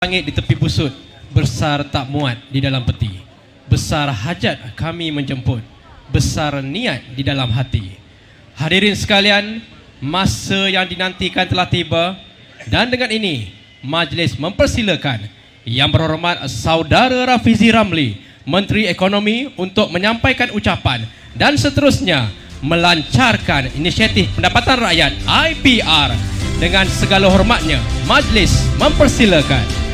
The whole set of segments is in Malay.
Langit di tepi busut, besar tak muat di dalam peti. Besar hajat kami menjemput, besar niat di dalam hati. Hadirin sekalian, masa yang dinantikan telah tiba, dan dengan ini majlis mempersilakan Yang Berhormat Saudara Rafizi Ramli, Menteri Ekonomi, untuk menyampaikan ucapan dan seterusnya melancarkan inisiatif pendapatan rakyat IPR. Dengan segala hormatnya, majlis mempersilakan.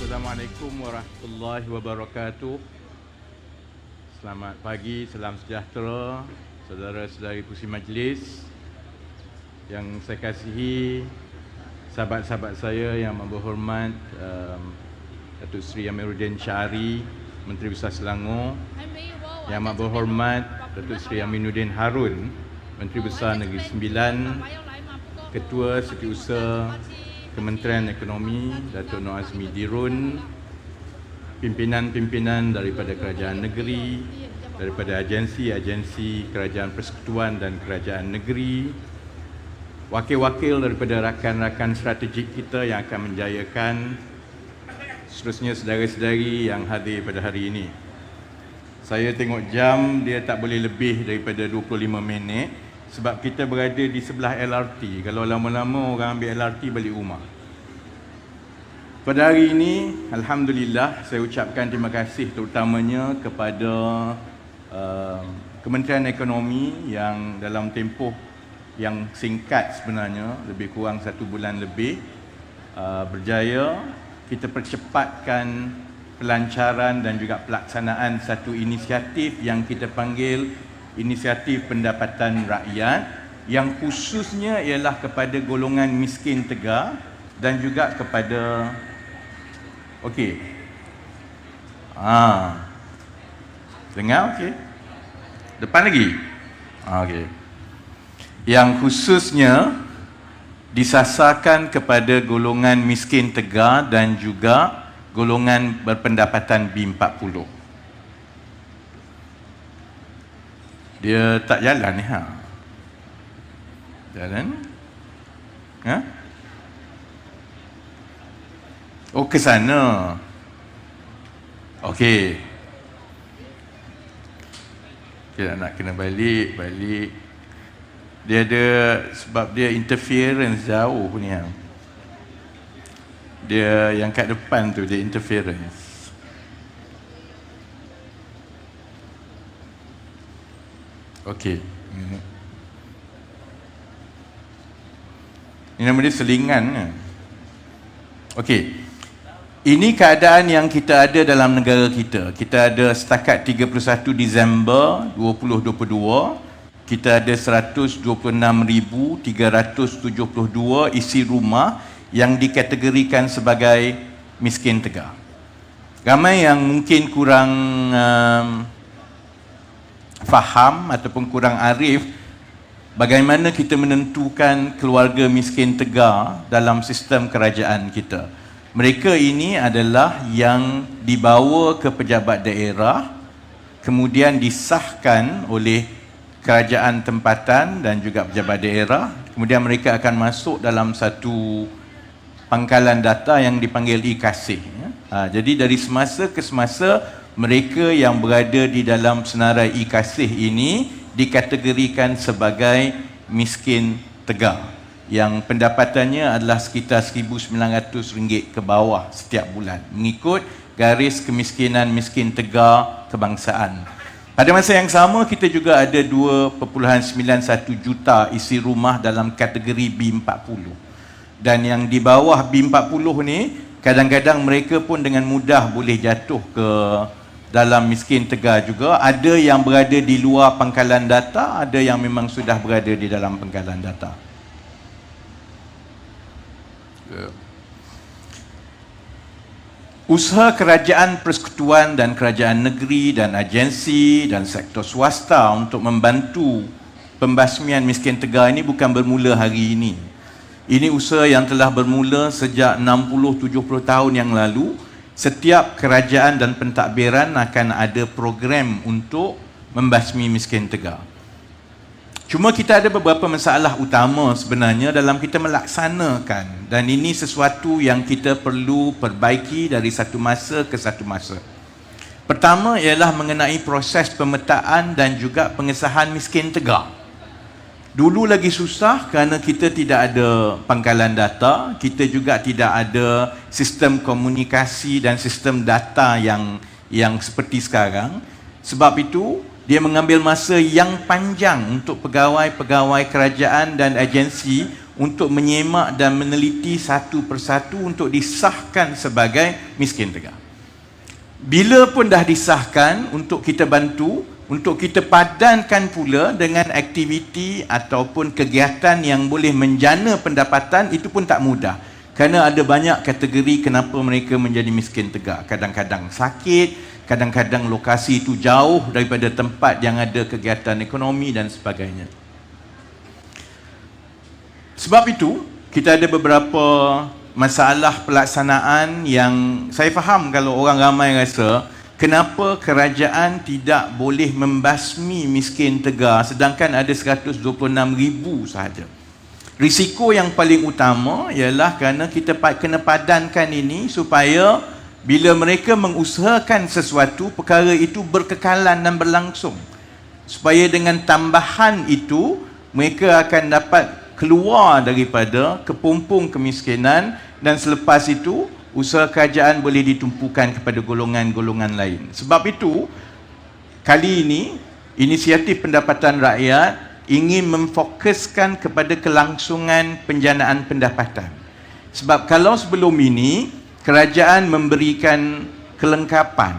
Assalamualaikum warahmatullahi wabarakatuh. Selamat pagi, salam sejahtera saudara-saudari Pengerusi Majlis yang saya kasihi, sahabat-sahabat saya yang berhormat, Datuk Seri Amiruddin Syari, Menteri Besar Selangor, yang berhormat Datuk Seri Aminuddin Harun, Menteri Besar Negeri Sembilan, Ketua Setiausaha Kementerian Ekonomi Datuk Nur Azmi Dirun, pimpinan-pimpinan daripada kerajaan negeri, daripada agensi-agensi kerajaan persekutuan dan kerajaan negeri, wakil-wakil daripada rakan-rakan strategik kita yang akan menjayakan, seterusnya saudara-saudari yang hadir pada hari ini. Saya tengok jam, dia tak boleh lebih daripada 25 minit sebab kita berada di sebelah LRT. Kalau lama-lama orang ambil LRT balik rumah. Pada hari ini, alhamdulillah, saya ucapkan terima kasih terutamanya kepada Kementerian Ekonomi yang dalam tempoh yang singkat sebenarnya, lebih kurang 1 bulan lebih, berjaya kita percepatkan pelancaran dan juga pelaksanaan satu inisiatif yang kita panggil inisiatif pendapatan rakyat, yang khususnya ialah kepada golongan miskin tegar dan juga kepada dengar depan lagi yang khususnya disasarkan kepada golongan miskin tegar dan juga golongan berpendapatan B40. Dia tak jalan ni, Jalan? Oh, ke sana. Okey. Kita nak kena balik. Dia ada, sebab dia interference jauh ni. Dia yang kat depan tu, dia interference. Okey. Ini nama dia selingan. Okey. Ini keadaan yang kita ada dalam negara kita. Kita ada setakat 31 Disember 2022, kita ada 126,372 isi rumah yang dikategorikan sebagai miskin tegar. Ramai yang mungkin kurang faham ataupun kurang arif bagaimana kita menentukan keluarga miskin tegar dalam sistem kerajaan kita. Mereka ini adalah yang dibawa ke pejabat daerah, kemudian disahkan oleh kerajaan tempatan dan juga pejabat daerah, kemudian mereka akan masuk dalam satu pangkalan data yang dipanggil e-Kasih. Jadi dari semasa ke semasa, mereka yang berada di dalam senarai e-Kasih ini dikategorikan sebagai miskin tegar, yang pendapatannya adalah sekitar RM1,900 ke bawah setiap bulan, mengikut garis kemiskinan miskin tegar kebangsaan. Pada masa yang sama, kita juga ada 2.91 juta isi rumah dalam kategori B40. Dan yang di bawah B40 ni, kadang-kadang mereka pun dengan mudah boleh jatuh ke dalam miskin tegar juga. Ada yang berada di luar pangkalan data, ada yang memang sudah berada di dalam pangkalan data. Usaha kerajaan persekutuan dan kerajaan negeri dan agensi dan sektor swasta untuk membantu pembasmian miskin tegar ini bukan bermula hari ini. Ini usaha yang telah bermula sejak 60-70 tahun yang lalu. Setiap kerajaan dan pentadbiran akan ada program untuk membasmi miskin tegar. Cuma kita ada beberapa masalah utama sebenarnya dalam kita melaksanakan, dan ini sesuatu yang kita perlu perbaiki dari satu masa ke satu masa. Pertama ialah mengenai proses pemetaan dan juga pengesahan miskin tegar. Dulu lagi susah kerana kita tidak ada pangkalan data, kita juga tidak ada sistem komunikasi dan sistem data yang seperti sekarang. Sebab itu, dia mengambil masa yang panjang untuk pegawai-pegawai kerajaan dan agensi untuk menyemak dan meneliti satu persatu untuk disahkan sebagai miskin tegar. Bila pun dah disahkan, untuk kita bantu, untuk kita padankan pula dengan aktiviti ataupun kegiatan yang boleh menjana pendapatan, itu pun tak mudah. Kerana ada banyak kategori kenapa mereka menjadi miskin tegar. Kadang-kadang sakit, kadang-kadang lokasi itu jauh daripada tempat yang ada kegiatan ekonomi dan sebagainya. Sebab itu, kita ada beberapa masalah pelaksanaan yang saya faham kalau orang ramai rasa kenapa kerajaan tidak boleh membasmi miskin tegar sedangkan ada 126,000 sahaja. Risiko yang paling utama ialah kerana kita kena padankan ini supaya bila mereka mengusahakan sesuatu, perkara itu berkekalan dan berlangsung. Supaya dengan tambahan itu, mereka akan dapat keluar daripada kepompong kemiskinan, dan selepas itu, usaha kerajaan boleh ditumpukan kepada golongan-golongan lain. Sebab itu, kali ini, inisiatif pendapatan rakyat ingin memfokuskan kepada kelangsungan penjanaan pendapatan. Sebab kalau sebelum ini, kerajaan memberikan kelengkapan.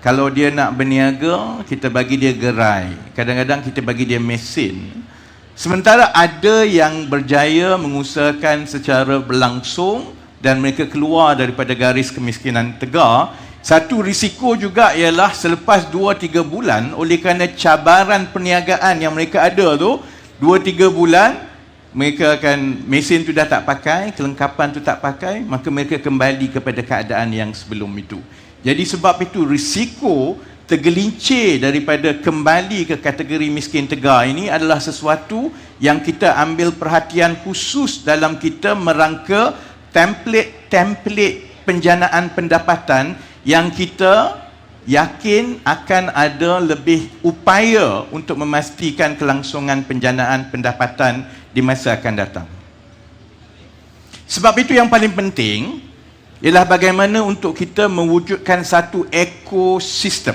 Kalau dia nak berniaga, kita bagi dia gerai. Kadang-kadang kita bagi dia mesin. Sementara ada yang berjaya mengusahakan secara berlangsung dan mereka keluar daripada garis kemiskinan tegar. Satu risiko juga ialah selepas 2-3 bulan, oleh kerana cabaran perniagaan yang mereka ada tu, 2-3 bulan, mereka akan, mesin tu dah tak pakai, kelengkapan tu tak pakai, maka mereka kembali kepada keadaan yang sebelum itu. Jadi sebab itu risiko tergelincir daripada kembali ke kategori miskin tegar ini adalah sesuatu yang kita ambil perhatian khusus dalam kita merangka template penjanaan pendapatan yang kita yakin akan ada lebih upaya untuk memastikan kelangsungan penjanaan pendapatan di masa akan datang. Sebab itu yang paling penting ialah bagaimana untuk kita mewujudkan satu ekosistem.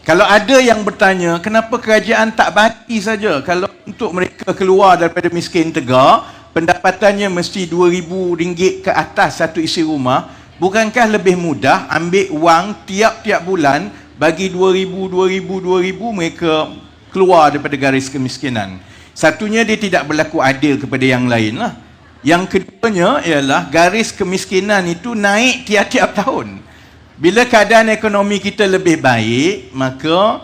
Kalau ada yang bertanya, kenapa kerajaan tak bagi saja kalau untuk mereka keluar daripada miskin tegar, pendapatannya mesti RM2,000 ke atas satu isi rumah, bukankah lebih mudah ambil wang tiap-tiap bulan, bagi RM2,000 mereka keluar daripada garis kemiskinan? Satunya, dia tidak berlaku adil kepada yang lain lah. Yang keduanya ialah garis kemiskinan itu naik tiap-tiap tahun. Bila keadaan ekonomi kita lebih baik, maka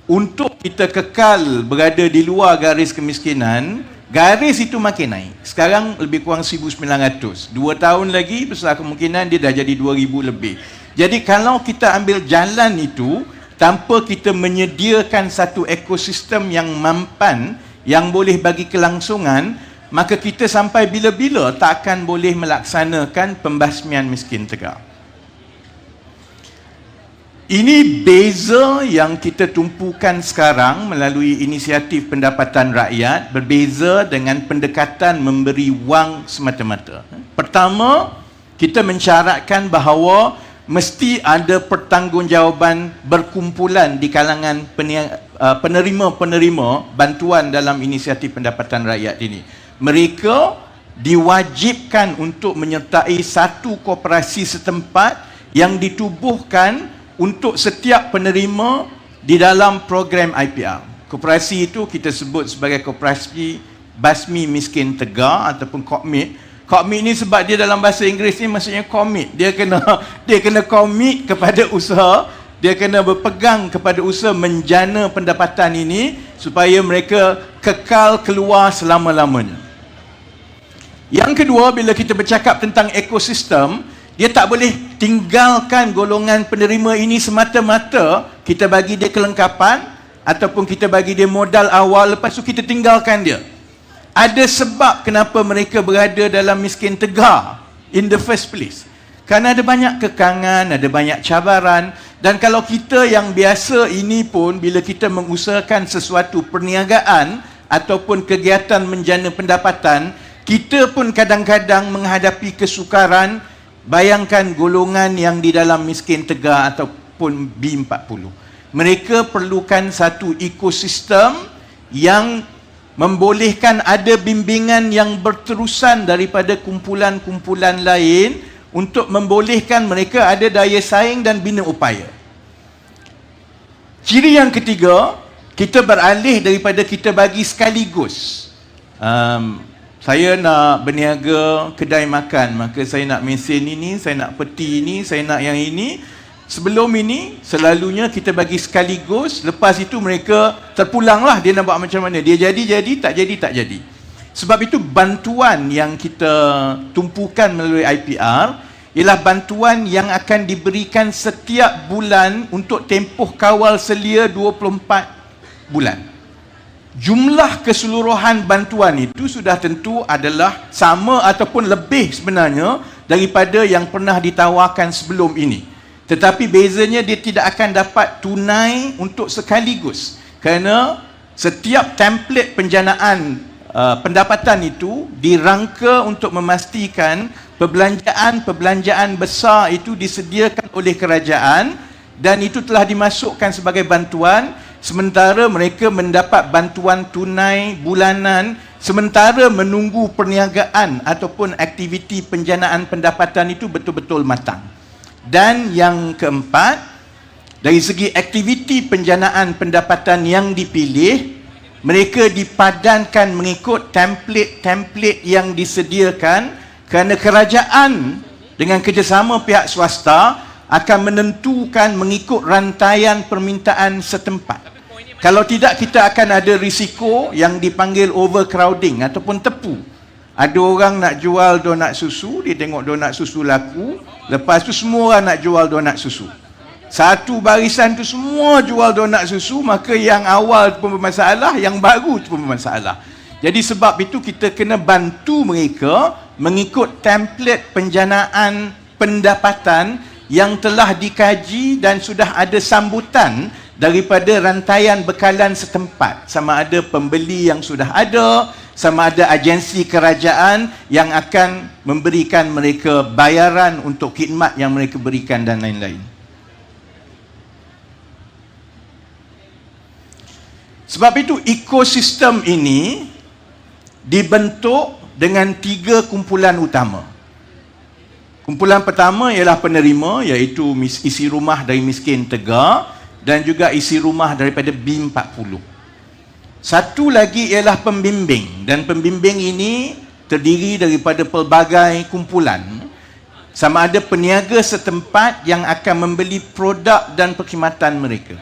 untuk kita kekal berada di luar garis kemiskinan, garis itu makin naik. Sekarang lebih kurang 1,900. 2 tahun lagi besar kemungkinan dia dah jadi 2,000 lebih. Jadi kalau kita ambil jalan itu tanpa kita menyediakan satu ekosistem yang mampan, yang boleh bagi kelangsungan, maka kita sampai bila-bila tak akan boleh melaksanakan pembasmian miskin tegar. Ini beza yang kita tumpukan sekarang melalui inisiatif pendapatan rakyat, berbeza dengan pendekatan memberi wang semata-mata. Pertama, kita mensyaratkan bahawa mesti ada pertanggungjawaban berkumpulan di kalangan penerima-penerima bantuan dalam inisiatif pendapatan rakyat ini. Mereka diwajibkan untuk menyertai satu koperasi setempat yang ditubuhkan untuk setiap penerima di dalam program IPR. Koperasi itu kita sebut sebagai Koperasi Basmi Miskin Tegar ataupun KOPMIT. KOPMIT ni sebab dia dalam bahasa Inggeris ni maksudnya commit. Dia kena commit kepada usaha, dia kena berpegang kepada usaha menjana pendapatan ini supaya mereka kekal keluar selama-lamanya. Yang kedua, bila kita bercakap tentang ekosistem, dia tak boleh tinggalkan golongan penerima ini semata-mata kita bagi dia kelengkapan, ataupun kita bagi dia modal awal, lepas tu kita tinggalkan dia. Ada sebab kenapa mereka berada dalam miskin tegar in the first place. Kerana ada banyak kekangan, ada banyak cabaran. Dan kalau kita yang biasa ini pun, bila kita mengusahakan sesuatu perniagaan ataupun kegiatan menjana pendapatan, kita pun kadang-kadang menghadapi kesukaran. Bayangkan golongan yang di dalam miskin tegar ataupun B40. Mereka perlukan satu ekosistem yang membolehkan ada bimbingan yang berterusan daripada kumpulan-kumpulan lain untuk membolehkan mereka ada daya saing dan bina upaya. Ciri yang ketiga, kita beralih daripada kita bagi sekaligus. Saya nak berniaga kedai makan, maka saya nak mesin ini, saya nak peti ini, saya nak yang ini. Sebelum ini, selalunya kita bagi sekaligus, lepas itu mereka terpulanglah dia nak buat macam mana. Dia jadi, tak jadi. Sebab itu bantuan yang kita tumpukan melalui IPR ialah bantuan yang akan diberikan setiap bulan untuk tempoh kawal selia 24 bulan. Jumlah keseluruhan bantuan itu sudah tentu adalah sama ataupun lebih sebenarnya daripada yang pernah ditawarkan sebelum ini. Tetapi bezanya dia tidak akan dapat tunai untuk sekaligus. Kerana setiap template penjanaan pendapatan itu dirangka untuk memastikan perbelanjaan besar itu disediakan oleh kerajaan dan itu telah dimasukkan sebagai bantuan. Sementara mereka mendapat bantuan tunai bulanan sementara menunggu perniagaan ataupun aktiviti penjanaan pendapatan itu betul-betul matang. Dan yang keempat, dari segi aktiviti penjanaan pendapatan yang dipilih, mereka dipadankan mengikut template yang disediakan kerana kerajaan dengan kerjasama pihak swasta akan menentukan mengikut rantaian permintaan setempat. Kalau tidak, kita akan ada risiko yang dipanggil overcrowding ataupun tepu. Ada orang nak jual donat susu, dia tengok donat susu laku, lepas tu semua orang nak jual donat susu. Satu barisan tu semua jual donat susu, maka yang awal pun bermasalah, yang baru pun bermasalah. Jadi sebab itu kita kena bantu mereka mengikut template penjanaan pendapatan yang telah dikaji dan sudah ada sambutan daripada rantaian bekalan setempat. Sama ada pembeli yang sudah ada, sama ada agensi kerajaan yang akan memberikan mereka bayaran untuk khidmat yang mereka berikan dan lain-lain. Sebab itu ekosistem ini dibentuk dengan 3 kumpulan utama. Kumpulan pertama ialah penerima, iaitu isi rumah dari miskin tegar dan juga isi rumah daripada B40. Satu lagi ialah pembimbing, dan pembimbing ini terdiri daripada pelbagai kumpulan. Sama ada peniaga setempat yang akan membeli produk dan perkhidmatan mereka.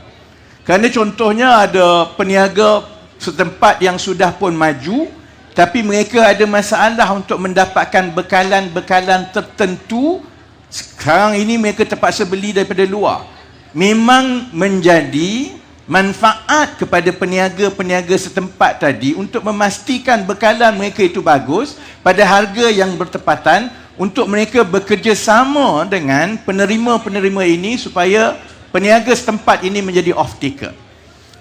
Kerana contohnya ada peniaga setempat yang sudah pun maju, tapi mereka ada masalah untuk mendapatkan bekalan-bekalan tertentu. Sekarang ini mereka terpaksa beli daripada luar. Memang menjadi manfaat kepada peniaga-peniaga setempat tadi untuk memastikan bekalan mereka itu bagus pada harga yang bertepatan untuk mereka bekerjasama dengan penerima-penerima ini supaya peniaga setempat ini menjadi off-taker.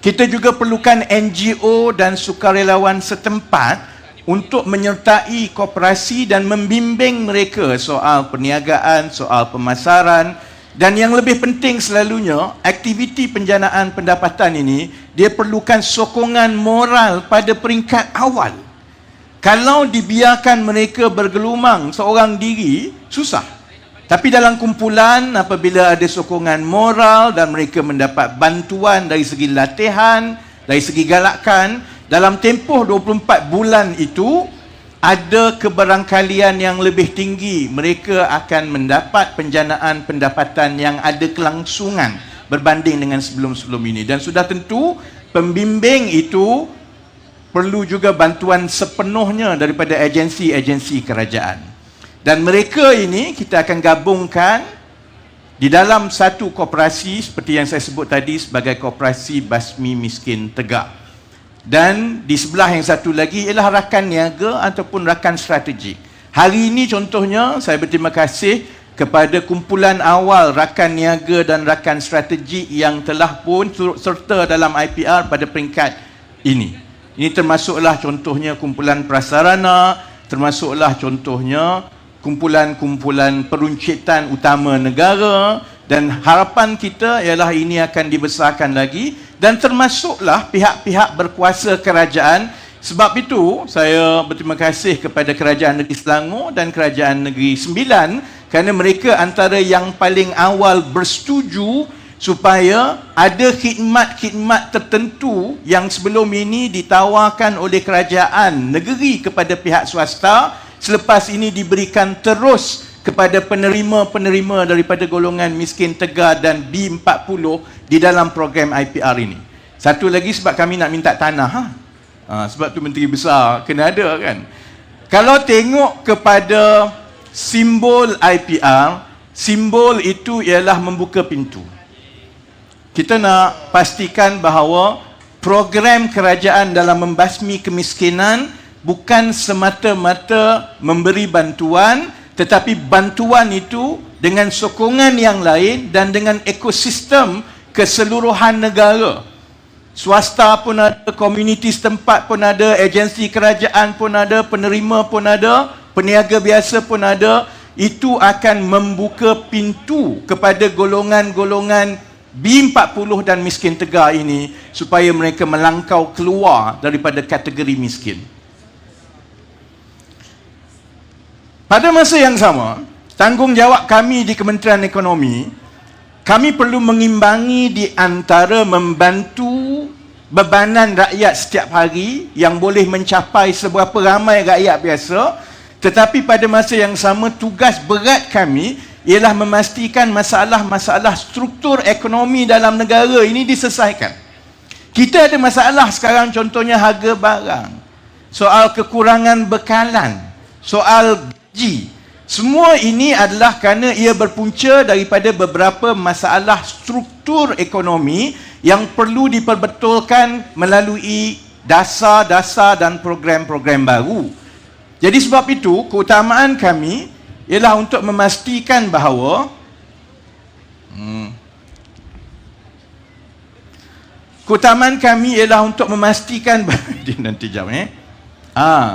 Kita juga perlukan NGO dan sukarelawan setempat untuk menyertai koperasi dan membimbing mereka soal perniagaan, soal pemasaran. Dan yang lebih penting selalunya, aktiviti penjanaan pendapatan ini, dia perlukan sokongan moral pada peringkat awal. Kalau dibiarkan mereka bergelumang seorang diri, susah. Tapi dalam kumpulan, apabila ada sokongan moral dan mereka mendapat bantuan dari segi latihan, dari segi galakan, dalam tempoh 24 bulan itu, ada kebarangkalian yang lebih tinggi. Mereka akan mendapat penjanaan pendapatan yang ada kelangsungan berbanding dengan sebelum-sebelum ini. Dan sudah tentu pembimbing itu perlu juga bantuan sepenuhnya daripada agensi-agensi kerajaan. Dan mereka ini kita akan gabungkan di dalam satu koperasi seperti yang saya sebut tadi sebagai Koperasi Basmi Miskin Tegak. Dan di sebelah yang satu lagi ialah rakan niaga ataupun rakan strategik. Hari ini contohnya saya berterima kasih kepada kumpulan awal rakan niaga dan rakan strategik yang telah pun turut serta dalam IPR pada peringkat ini. Ini termasuklah contohnya kumpulan prasarana, termasuklah contohnya kumpulan-kumpulan peruncitan utama negara, dan harapan kita ialah ini akan dibesarkan lagi, dan termasuklah pihak-pihak berkuasa kerajaan. Sebab itu saya berterima kasih kepada Kerajaan Negeri Selangor dan Kerajaan Negeri Sembilan kerana mereka antara yang paling awal bersetuju supaya ada khidmat-khidmat tertentu yang sebelum ini ditawarkan oleh kerajaan negeri kepada pihak swasta, selepas ini diberikan terus kepada penerima-penerima daripada golongan miskin tegar dan B40 di dalam program IPR ini. Satu lagi sebab kami nak minta tanah. Sebab tu Menteri Besar kena ada kan. Kalau tengok kepada simbol IPR, simbol itu ialah membuka pintu. Kita nak pastikan bahawa program kerajaan dalam membasmi kemiskinan bukan semata-mata memberi bantuan, tetapi bantuan itu dengan sokongan yang lain dan dengan ekosistem keseluruhan negara. Swasta pun ada, komuniti setempat pun ada, agensi kerajaan pun ada, penerima pun ada, peniaga biasa pun ada. Itu akan membuka pintu kepada golongan-golongan B40 dan miskin tegar ini supaya mereka melangkau keluar daripada kategori miskin. Pada masa yang sama, tanggungjawab kami di Kementerian Ekonomi, kami perlu mengimbangi di antara membantu bebanan rakyat setiap hari yang boleh mencapai seberapa ramai rakyat biasa, tetapi pada masa yang sama tugas berat kami ialah memastikan masalah-masalah struktur ekonomi dalam negara ini diselesaikan. Kita ada masalah sekarang, contohnya harga barang, soal kekurangan bekalan, soal gaji. Semua ini adalah kerana ia berpunca daripada beberapa masalah struktur ekonomi yang perlu diperbetulkan melalui dasar-dasar dan program-program baru. Jadi sebab itu, keutamaan kami ialah untuk memastikan bahawa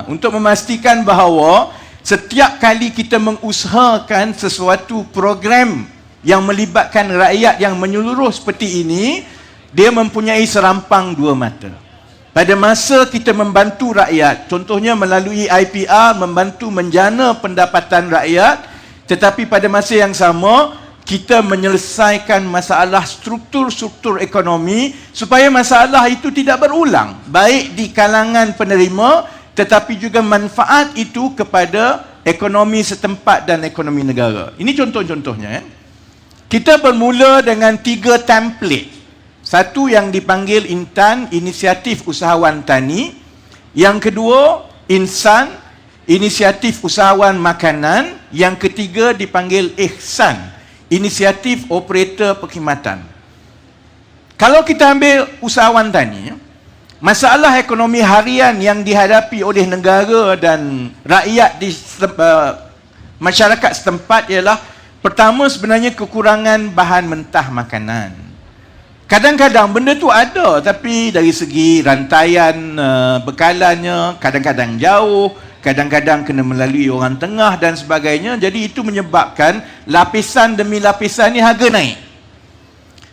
untuk memastikan bahawa setiap kali kita mengusahakan sesuatu program yang melibatkan rakyat yang menyeluruh seperti ini, dia mempunyai serampang dua mata. Pada masa kita membantu rakyat, contohnya melalui IPR, membantu menjana pendapatan rakyat, tetapi pada masa yang sama, kita menyelesaikan masalah struktur-struktur ekonomi supaya masalah itu tidak berulang, baik di kalangan penerima, tetapi juga manfaat itu kepada ekonomi setempat dan ekonomi negara. Ini contoh-contohnya. Kita bermula dengan 3 template. Satu yang dipanggil INTAN, Inisiatif Usahawan Tani. Yang kedua, INSAN, Inisiatif Usahawan Makanan. Yang ketiga dipanggil IHSAN, Inisiatif Operator Perkhidmatan. Kalau kita ambil usahawan tani, masalah ekonomi harian yang dihadapi oleh negara dan rakyat di masyarakat setempat ialah, pertama sebenarnya kekurangan bahan mentah makanan. Kadang-kadang benda tu ada, tapi dari segi rantaian bekalannya kadang-kadang jauh, kadang-kadang kena melalui orang tengah dan sebagainya. Jadi itu menyebabkan lapisan demi lapisan ni harga naik.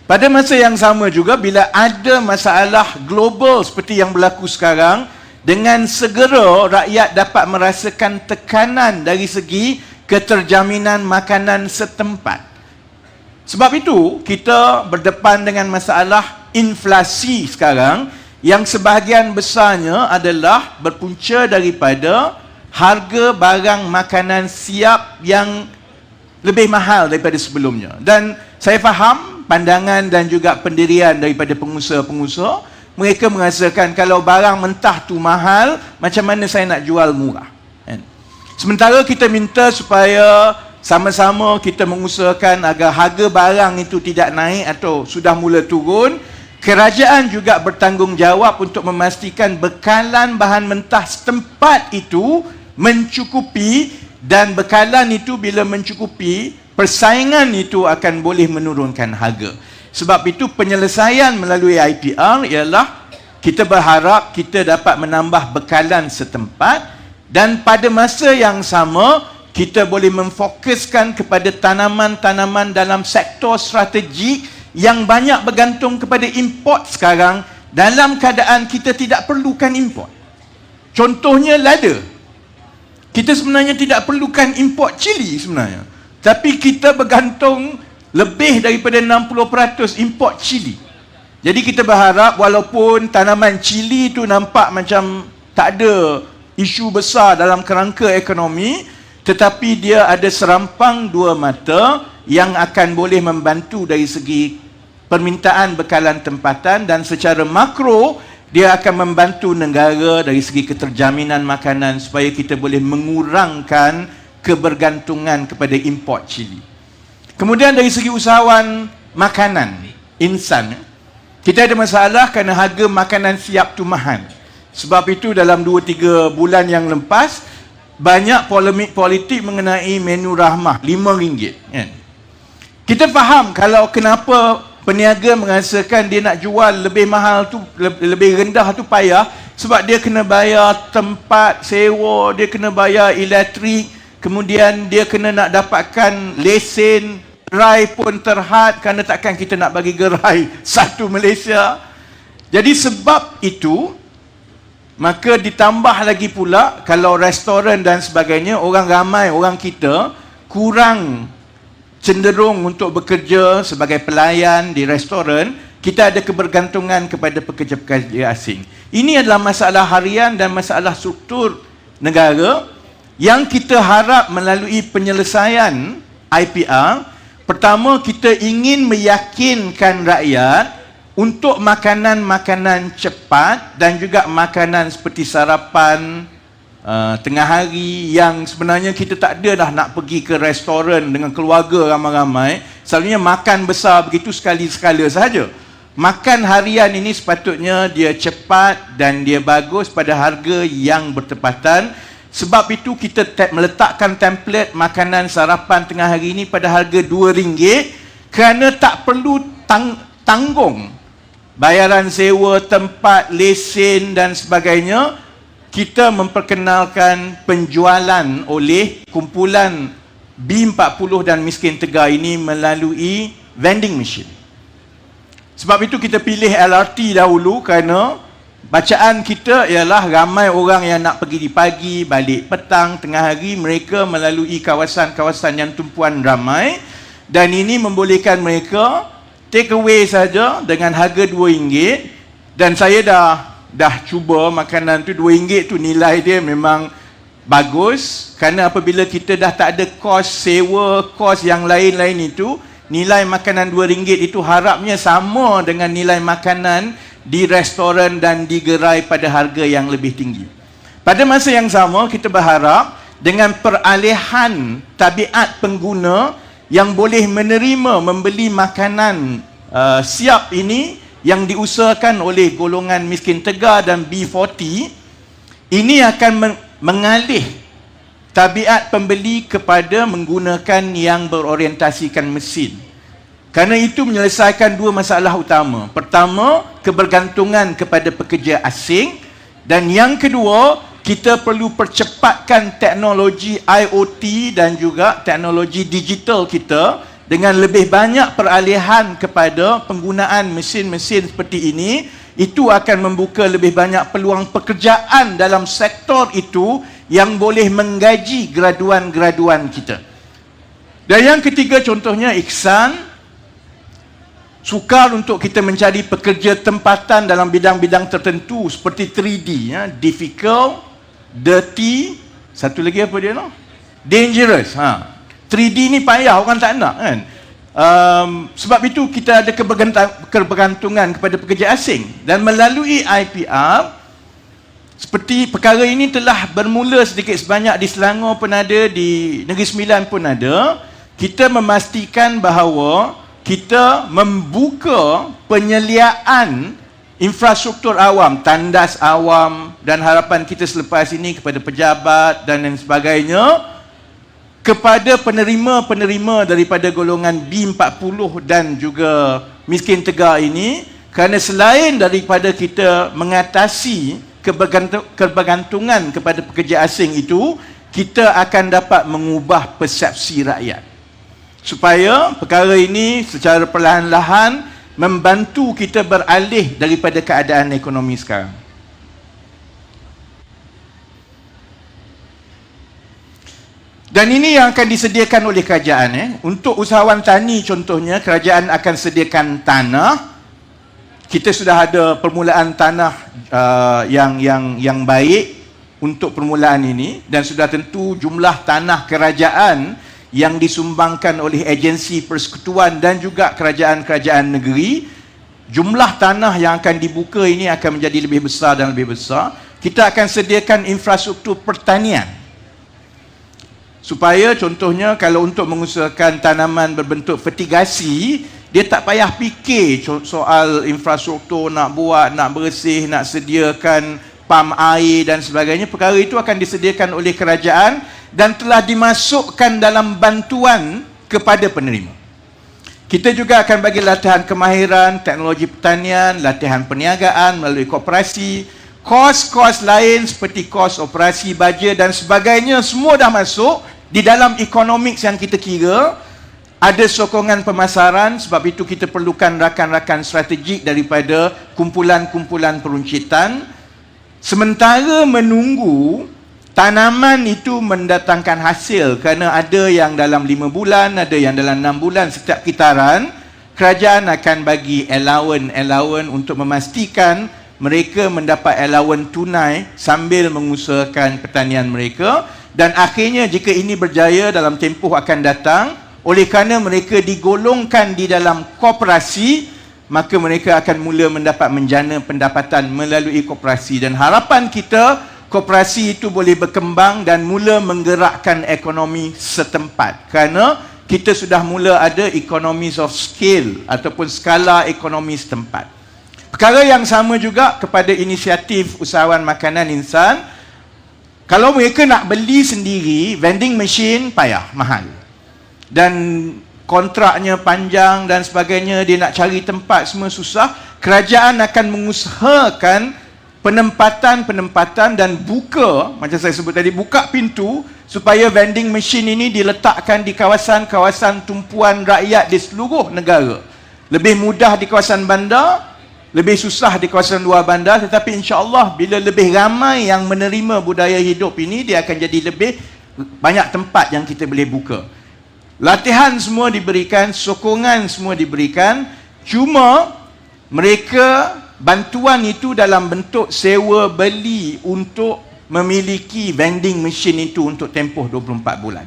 Pada masa yang sama juga, bila ada masalah global seperti yang berlaku sekarang, dengan segera rakyat dapat merasakan tekanan dari segi keterjaminan makanan setempat. Sebab itu, kita berdepan dengan masalah inflasi sekarang yang sebahagian besarnya adalah berpunca daripada harga barang makanan siap yang lebih mahal daripada sebelumnya. Dan saya faham pandangan dan juga pendirian daripada pengusaha-pengusaha. Mereka merasakan kalau barang mentah tu mahal, macam mana saya nak jual murah? Sementara kita minta supaya sama-sama kita mengusahakan agar harga barang itu tidak naik atau sudah mula turun. Kerajaan juga bertanggungjawab untuk memastikan bekalan bahan mentah setempat itu mencukupi, dan bekalan itu bila mencukupi, persaingan itu akan boleh menurunkan harga. Sebab itu penyelesaian melalui IPR ialah kita berharap kita dapat menambah bekalan setempat, dan pada masa yang sama kita boleh memfokuskan kepada tanaman-tanaman dalam sektor strategik yang banyak bergantung kepada import sekarang, dalam keadaan kita tidak perlukan import. Contohnya lada. Kita sebenarnya tidak perlukan import cili sebenarnya, tapi kita bergantung lebih daripada 60% import cili. Jadi kita berharap walaupun tanaman cili itu nampak macam tak ada isu besar dalam kerangka ekonomi, tetapi dia ada serampang dua mata yang akan boleh membantu dari segi permintaan bekalan tempatan, dan secara makro dia akan membantu negara dari segi keterjaminan makanan supaya kita boleh mengurangkan kebergantungan kepada import cili. Kemudian dari segi usahawan makanan insan, kita ada masalah kerana harga makanan siap tu mahal. Sebab itu dalam 2-3 bulan yang lepas banyak polemik politik mengenai menu rahmah RM5 kan? Kita faham kalau kenapa peniaga merasakan dia nak jual lebih mahal tu, lebih rendah tu payah, sebab dia kena bayar tempat sewa, dia kena bayar elektrik, kemudian dia kena nak dapatkan lesen, gerai pun terhad kerana takkan kita nak bagi gerai satu Malaysia. Jadi sebab itu, maka ditambah lagi pula kalau restoran dan sebagainya, orang ramai, orang kita kurang cenderung untuk bekerja sebagai pelayan di restoran. Kita ada kebergantungan kepada pekerja-pekerja asing. Ini adalah masalah harian dan masalah struktur negara yang kita harap melalui penyelesaian IPR. Pertama, kita ingin meyakinkan rakyat untuk makanan-makanan cepat dan juga makanan seperti sarapan tengah hari yang sebenarnya kita tak ada dah nak pergi ke restoran dengan keluarga ramai-ramai. Selalunya makan besar begitu sekali-sekala sahaja. Makan harian ini sepatutnya dia cepat dan dia bagus pada harga yang bertepatan. Sebab itu kita meletakkan template makanan sarapan tengah hari ini pada harga RM2 kerana tak perlu tanggung bayaran sewa tempat, lesen dan sebagainya. Kita memperkenalkan penjualan oleh kumpulan B40 dan Miskin Tegar ini melalui vending machine. Sebab itu kita pilih LRT dahulu kerana bacaan kita ialah ramai orang yang nak pergi di pagi, balik petang, tengah hari, mereka melalui kawasan-kawasan yang tumpuan ramai, dan ini membolehkan mereka take away saja dengan harga RM2. Dan saya dah cuba makanan tu, RM2 tu nilai dia memang bagus, kerana apabila kita dah tak ada kos sewa, kos yang lain-lain itu, nilai makanan RM2 itu harapnya sama dengan nilai makanan di restoran dan di gerai pada harga yang lebih tinggi. Pada masa yang sama, kita berharap dengan peralihan tabiat pengguna yang boleh menerima membeli makanan siap ini yang diusahakan oleh golongan Miskin Tegar dan B40, ini akan mengalih tabiat pembeli kepada menggunakan yang berorientasikan mesin. Kerana itu menyelesaikan dua masalah utama. Pertama, kebergantungan kepada pekerja asing, dan yang kedua, kita perlu percepatkan teknologi IoT dan juga teknologi digital kita dengan lebih banyak peralihan kepada penggunaan mesin-mesin seperti ini. Itu akan membuka lebih banyak peluang pekerjaan dalam sektor itu yang boleh menggaji graduan-graduan kita. Dan yang ketiga, contohnya Iksan sukar untuk kita mencari pekerja tempatan dalam bidang-bidang tertentu seperti 3D, difficult, dirty, satu lagi apa dia no? Dangerous. 3D ni payah, orang tak nak kan. Sebab itu kita ada kebergantungan kepada pekerja asing, dan melalui IPR Seperti perkara ini telah bermula sedikit sebanyak di Selangor pun ada, di Negeri Sembilan pun ada. Kita memastikan bahawa kita membuka penyeliaan infrastruktur awam, tandas awam, dan harapan kita selepas ini kepada pejabat dan lain sebagainya, kepada penerima-penerima daripada golongan B40 dan juga miskin tegak ini, kerana selain daripada kita mengatasi kebergantungan kepada pekerja asing itu, kita akan dapat mengubah persepsi rakyat supaya perkara ini secara perlahan-lahan membantu kita beralih daripada keadaan ekonomi sekarang. Dan ini yang akan disediakan oleh kerajaan. Untuk usahawan tani contohnya, kerajaan akan sediakan tanah. Kita sudah ada permulaan tanah yang baik untuk permulaan ini, dan sudah tentu jumlah tanah kerajaan yang disumbangkan oleh agensi persekutuan dan juga kerajaan-kerajaan negeri, jumlah tanah yang akan dibuka ini akan menjadi lebih besar dan lebih besar. Kita akan sediakan infrastruktur pertanian supaya contohnya kalau untuk mengusahakan tanaman berbentuk fertigasi, dia tak payah fikir soal infrastruktur, nak buat, nak bersih, nak sediakan pam air dan sebagainya. Perkara itu akan disediakan oleh kerajaan dan telah dimasukkan dalam bantuan kepada penerima. Kita juga akan bagi latihan kemahiran, teknologi pertanian, latihan perniagaan melalui koperasi, kos-kos lain seperti kos operasi baja dan sebagainya, semua dah masuk di dalam economics yang kita kira. Ada sokongan pemasaran, sebab itu kita perlukan rakan-rakan strategik daripada kumpulan-kumpulan peruncitan. Sementara menunggu tanaman itu mendatangkan hasil, kerana ada yang dalam 5 bulan, ada yang dalam 6 bulan setiap kitaran, kerajaan akan bagi allowance untuk memastikan mereka mendapat allowance tunai sambil mengusahakan pertanian mereka. Dan akhirnya jika ini berjaya dalam tempoh akan datang, oleh kerana mereka digolongkan di dalam koperasi, maka mereka akan mula mendapat menjana pendapatan melalui koperasi. Dan harapan kita, koperasi itu boleh berkembang dan mula menggerakkan ekonomi setempat, kerana kita sudah mula ada economies of scale ataupun skala ekonomi setempat. Perkara yang sama juga kepada inisiatif usahawan makanan insan. Kalau mereka nak beli sendiri, vending machine payah, mahal, dan kontraknya panjang dan sebagainya, dia nak cari tempat semua susah. Kerajaan akan mengusahakan penempatan dan buka, macam saya sebut tadi, buka pintu supaya vending machine ini diletakkan di kawasan-kawasan tumpuan rakyat di seluruh negara. Lebih mudah di kawasan bandar, lebih susah di kawasan luar bandar, tetapi insya-Allah bila lebih ramai yang menerima budaya hidup ini, dia akan jadi lebih banyak tempat yang kita boleh buka. Latihan semua diberikan, sokongan semua diberikan, cuma mereka bantuan itu dalam bentuk sewa beli untuk memiliki vending machine itu untuk tempoh 24 bulan.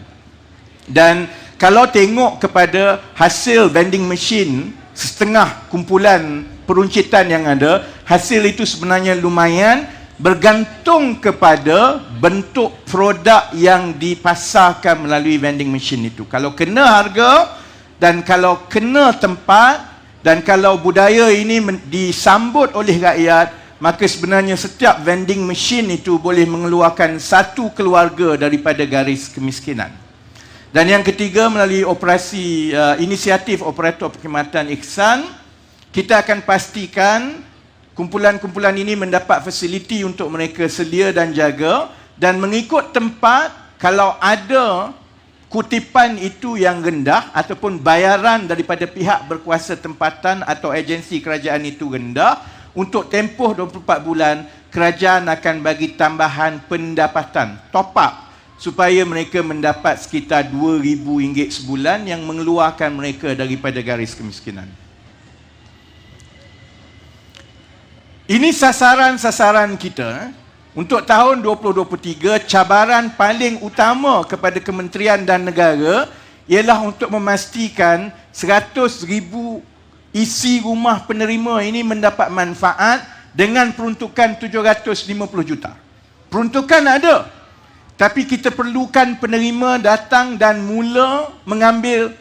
Dan kalau tengok kepada hasil vending machine setengah kumpulan peruncitan yang ada, hasil itu sebenarnya lumayan, bergantung kepada bentuk produk yang dipasarkan melalui vending machine itu. Kalau kena harga, dan kalau kena tempat, dan kalau budaya ini disambut oleh rakyat, maka sebenarnya setiap vending machine itu boleh mengeluarkan satu keluarga daripada garis kemiskinan. Dan yang ketiga, melalui operasi inisiatif operator perkhidmatan Ihsan, kita akan pastikan kumpulan-kumpulan ini mendapat fasiliti untuk mereka selia dan jaga, dan mengikut tempat, kalau ada kutipan itu yang rendah ataupun bayaran daripada pihak berkuasa tempatan atau agensi kerajaan itu rendah, untuk tempoh 24 bulan, kerajaan akan bagi tambahan pendapatan, top up, supaya mereka mendapat sekitar RM2,000 sebulan yang mengeluarkan mereka daripada garis kemiskinan. Ini sasaran-sasaran kita. Untuk tahun 2023, cabaran paling utama kepada kementerian dan negara ialah untuk memastikan 100,000 isi rumah penerima ini mendapat manfaat dengan peruntukan 750 juta. Peruntukan ada. Tapi kita perlukan penerima datang dan mula mengambil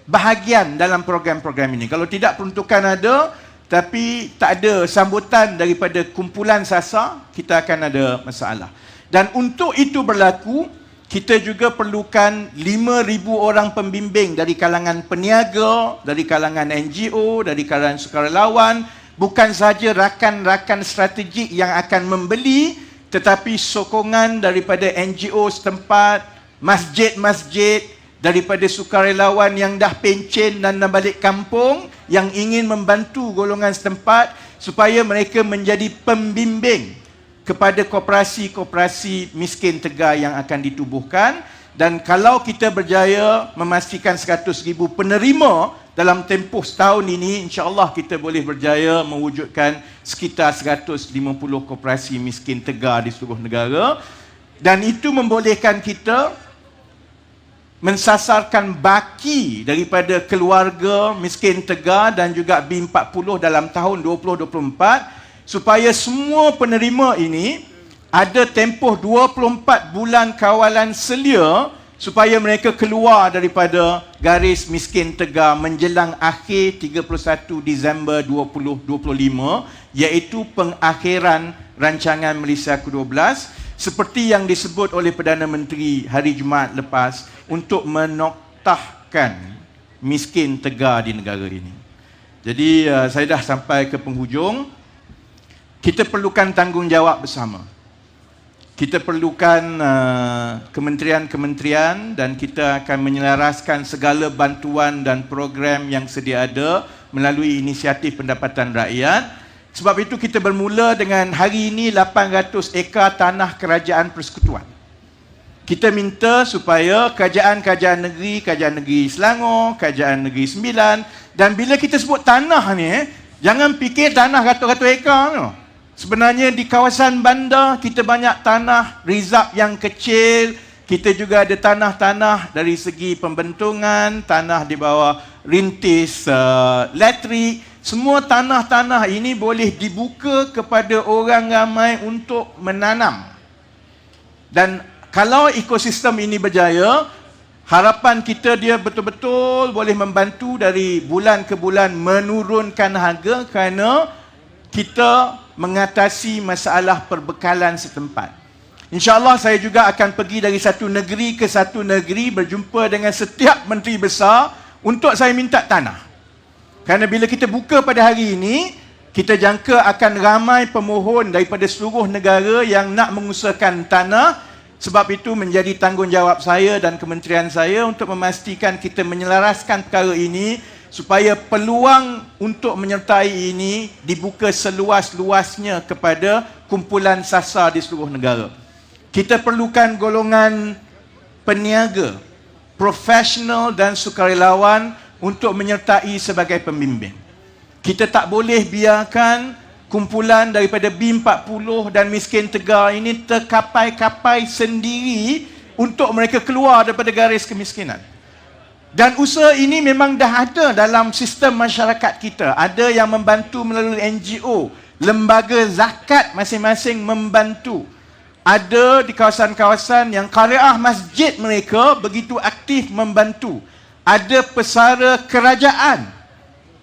bahagian dalam program-program ini. Kalau tidak, peruntukan ada tapi tak ada sambutan daripada kumpulan SASA, kita akan ada masalah. Dan untuk itu berlaku, kita juga perlukan 5,000 orang pembimbing dari kalangan peniaga, dari kalangan NGO, dari kalangan sukarelawan, bukan sahaja rakan-rakan strategik yang akan membeli, tetapi sokongan daripada NGO setempat, masjid-masjid, daripada sukarelawan yang dah pencen dan dah balik kampung, yang ingin membantu golongan setempat supaya mereka menjadi pembimbing kepada koperasi-koperasi miskin tegar yang akan ditubuhkan. Dan kalau kita berjaya memastikan 100,000 penerima dalam tempoh setahun ini, insya-Allah kita boleh berjaya mewujudkan sekitar 150 koperasi miskin tegar di seluruh negara. Dan itu membolehkan kita mensasarkan baki daripada keluarga miskin tegar dan juga B40 dalam tahun 2024, supaya semua penerima ini ada tempoh 24 bulan kawalan selia supaya mereka keluar daripada garis miskin tegar menjelang akhir 31 Disember 2025, iaitu pengakhiran rancangan Malaysia ke-12, seperti yang disebut oleh Perdana Menteri hari Jumaat lepas, untuk menoktahkan miskin tegar di negara ini. Jadi saya dah sampai ke penghujung. Kita perlukan tanggungjawab bersama. Kita perlukan kementerian-kementerian, dan kita akan menyelaraskan segala bantuan dan program yang sedia ada melalui inisiatif pendapatan rakyat. Sebab itu kita bermula dengan hari ini 800 ekar tanah kerajaan persekutuan. Kita minta supaya kerajaan-kerajaan negeri Selangor, kerajaan negeri Sembilan, dan bila kita sebut tanah ni, jangan fikir tanah ratus-ratus ekar tu. Sebenarnya di kawasan bandar kita banyak tanah rizab yang kecil. Kita juga ada tanah-tanah dari segi pembentungan, tanah di bawah rintis elektrik. Semua tanah-tanah ini boleh dibuka kepada orang ramai untuk menanam. Dan kalau ekosistem ini berjaya, harapan kita dia betul-betul boleh membantu dari bulan ke bulan menurunkan harga, kerana kita mengatasi masalah perbekalan setempat. InsyaAllah saya juga akan pergi dari satu negeri ke satu negeri, berjumpa dengan setiap menteri besar untuk saya minta tanah. Kerana bila kita buka pada hari ini, kita jangka akan ramai pemohon daripada seluruh negara yang nak mengusahakan tanah. Sebab itu menjadi tanggungjawab saya dan kementerian saya untuk memastikan kita menyelaraskan perkara ini supaya peluang untuk menyertai ini dibuka seluas-luasnya kepada kumpulan SASA di seluruh negara. Kita perlukan golongan peniaga, profesional dan sukarelawan untuk menyertai sebagai pembimbing. Kita tak boleh biarkan kumpulan daripada B40 dan miskin tegar ini terkapai-kapai sendiri untuk mereka keluar daripada garis kemiskinan. Dan usaha ini memang dah ada dalam sistem masyarakat kita. Ada yang membantu melalui NGO, lembaga zakat masing-masing membantu. Ada di kawasan-kawasan yang qariah masjid mereka begitu aktif membantu. Ada pesara kerajaan.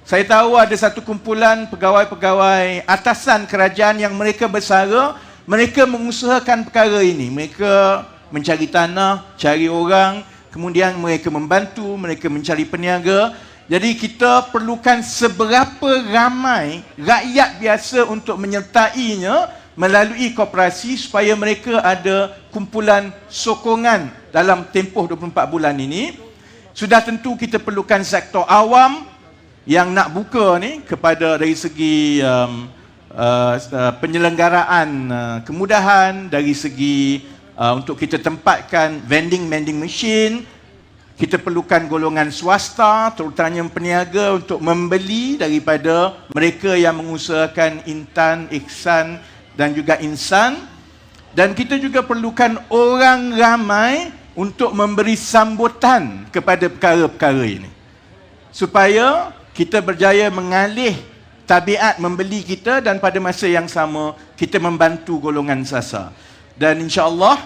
Saya tahu ada satu kumpulan pegawai-pegawai atasan kerajaan yang mereka bersara, mereka mengusahakan perkara ini. Mereka mencari tanah, cari orang, kemudian mereka membantu, mereka mencari peniaga. Jadi kita perlukan seberapa ramai rakyat biasa untuk menyertainya melalui koperasi supaya mereka ada kumpulan sokongan dalam tempoh 24 bulan ini. Sudah tentu kita perlukan sektor awam yang nak buka ni kepada dari segi penyelenggaraan kemudahan, dari segi untuk kita tempatkan vending machine. Kita perlukan golongan swasta, terutamanya peniaga, untuk membeli daripada mereka yang mengusahakan Intan, Ihsan dan juga Insan. Dan kita juga perlukan orang ramai untuk memberi sambutan kepada perkara-perkara ini, supaya kita berjaya mengalih tabiat membeli kita dan pada masa yang sama kita membantu golongan SASA. Dan insya-Allah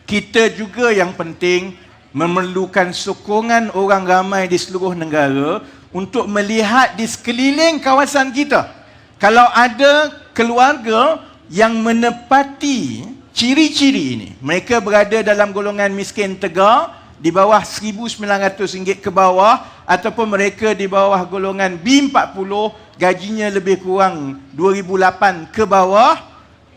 kita juga yang penting memerlukan sokongan orang ramai di seluruh negara untuk melihat di sekeliling kawasan kita. Kalau ada keluarga yang menepati ciri-ciri ini, mereka berada dalam golongan miskin tegar di bawah RM1,900 ke bawah, ataupun mereka di bawah golongan B40, gajinya lebih kurang RM2,008 ke bawah,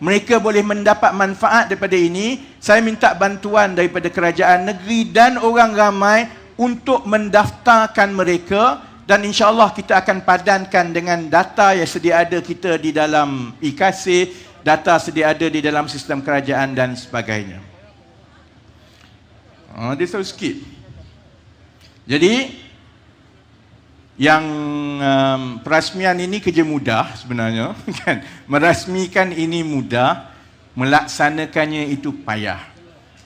mereka boleh mendapat manfaat daripada ini. Saya minta bantuan daripada kerajaan negeri dan orang ramai untuk mendaftarkan mereka, dan insya-Allah kita akan padankan dengan data yang sedia ada kita di dalam IKASI, data sedia ada di dalam sistem kerajaan dan sebagainya. Dia selalu skip. Jadi yang perasmian ini kerja mudah sebenarnya, kan? Merasmikan ini mudah, melaksanakannya itu payah.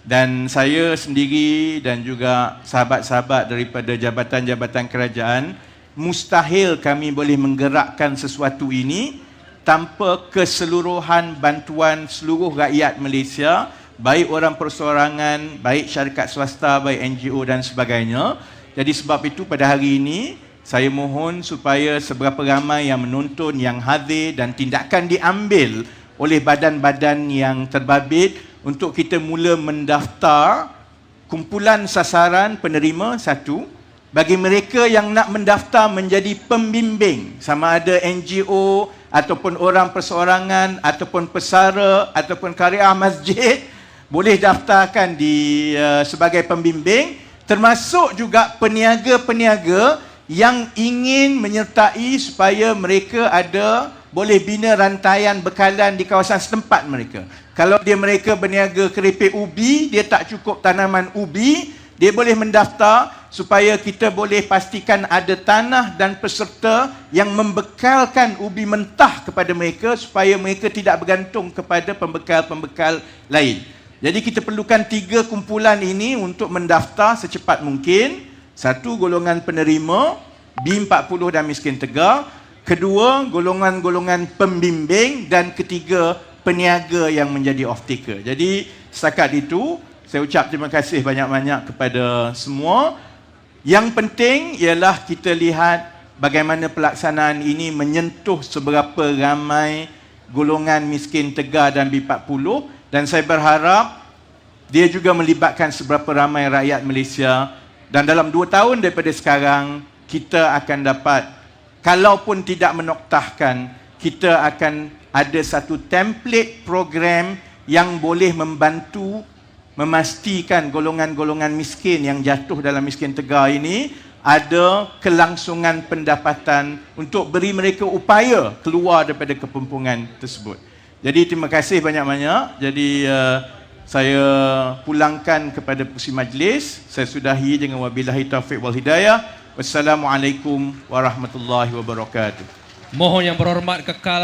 Dan saya sendiri dan juga sahabat-sahabat daripada jabatan-jabatan kerajaan, mustahil kami boleh menggerakkan sesuatu ini tanpa keseluruhan bantuan seluruh rakyat Malaysia, baik orang perseorangan, baik syarikat swasta, baik NGO dan sebagainya. Jadi sebab itu pada hari ini saya mohon supaya seberapa ramai yang menonton, yang hadir, dan tindakan diambil oleh badan-badan yang terbabit untuk kita mula mendaftar kumpulan sasaran penerima satu. Bagi mereka yang nak mendaftar menjadi pembimbing, sama ada NGO ataupun orang perseorangan ataupun pesara ataupun karya masjid, boleh daftarkan sebagai pembimbing, termasuk juga peniaga-peniaga yang ingin menyertai supaya mereka boleh bina rantaian bekalan di kawasan setempat mereka. Kalau mereka berniaga keripik ubi, dia tak cukup tanaman ubi, dia boleh mendaftar supaya kita boleh pastikan ada tanah dan peserta yang membekalkan ubi mentah kepada mereka supaya mereka tidak bergantung kepada pembekal-pembekal lain. Jadi kita perlukan 3 kumpulan ini untuk mendaftar secepat mungkin. 1, golongan penerima B40 dan miskin tegar. 2, golongan-golongan pembimbing. Dan 3, peniaga yang menjadi off-taker. Jadi setakat itu, saya ucap terima kasih banyak-banyak kepada semua. Yang penting ialah kita lihat bagaimana pelaksanaan ini menyentuh seberapa ramai golongan miskin tegar dan B40, dan saya berharap dia juga melibatkan seberapa ramai rakyat Malaysia, dan dalam 2 tahun daripada sekarang kita akan dapat, kalaupun tidak menoktahkan, kita akan ada satu template program yang boleh membantu memastikan golongan-golongan miskin yang jatuh dalam miskin tegar ini ada kelangsungan pendapatan untuk beri mereka upaya keluar daripada kepempungan tersebut. Jadi terima kasih banyak-banyak. Jadi saya pulangkan kepada pengerusi majlis. Saya sudahi dengan wabillahi taufiq wal hidayah. Wassalamualaikum warahmatullahi wabarakatuh. Mohon yang berhormat kekal